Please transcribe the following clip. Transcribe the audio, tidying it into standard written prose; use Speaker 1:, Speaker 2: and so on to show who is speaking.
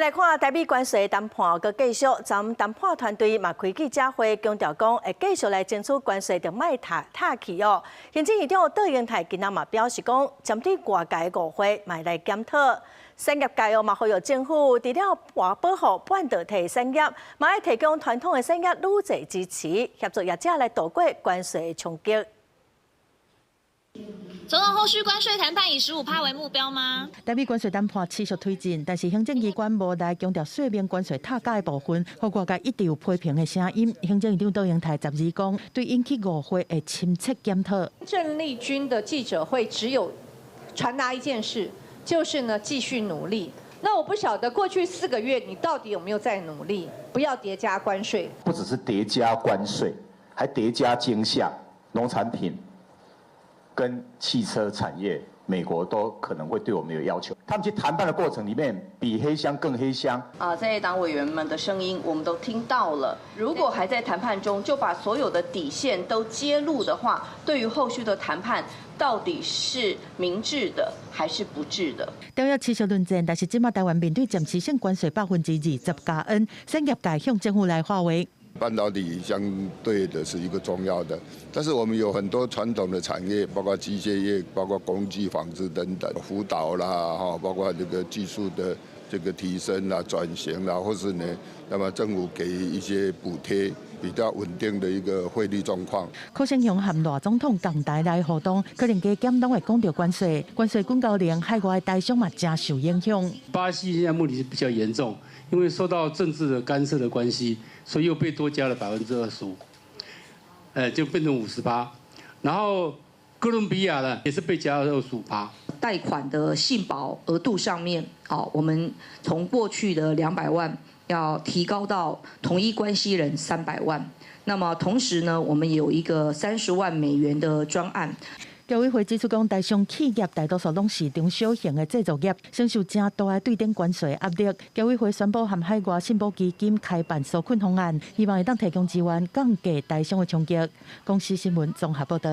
Speaker 1: 来看台美关税谈判阁继续，咱谈判团队嘛开记者会，强调讲会继续来争取关税，着卖踏去哦。行政院长杜英泰今仔嘛表示讲，针对外界误会，嘛来检讨。产业界嘛呼吁政府除了保护半导体产业，嘛要提供传统的产业愈侪支持，协助业者来度过关税冲击。
Speaker 2: 总统后续关税谈判以15%为目标吗？
Speaker 3: 台美关税谈判持续推进，但是行政机关无来强调税面关税塔价的部分，和外界一直有批评的声音。行政院长杜英泰12讲，对引起误会的深切检讨。
Speaker 4: 郑丽君的记者会只有传达一件事，就是呢继续努力。那我不晓得过去4个月你到底有没有在努力，不要叠加关税。
Speaker 5: 不只是叠加关税，还叠加惊吓农产品。 跟汽车产业，美国都可能会对我们有要求。他们去谈判的过程里面，比黑箱更黑箱。
Speaker 6: 在党委员们的声音，我们都听到了。如果还在谈判中，就把所有的底线都揭露的话，对于后续的谈判，到底是明智的还是不智的？
Speaker 3: 条约持续论战，但是今麦台湾面对暂时性关税20%+N，产业界向政府来发威。
Speaker 7: 半导体相对的是一个重要的，但是我们有很多传统的产业，包括机械业、包括工具、纺织等等，辅导啦，包括这个技术的这个提升啦、转型啦，或是呢，那么政府给一些补贴，比较稳定的一个汇率状况。
Speaker 3: 柯声雄和赖总统共台来活动，可能加减拢会讲到关税管高令海外的台商嘛真受影响。
Speaker 8: 巴西现在问题是比较严重，因为受到政治的干涉的关系。 所以又被多加了25%，就变成50%。然后哥伦比亚呢也是被加了25%。
Speaker 9: 贷款的信保额度上面，我们从过去的200万要提高到同一关系人300万。那么同时呢，我们有一个30万美元的专案。
Speaker 3: 侨委会指出，讲台商企业大多数拢是中小型的制造业，承受真大的对等关税压力。侨委会宣布和海外信保基金开办纾困方案，希望会当提供资源，降低台商的冲击。公司新闻综合报道。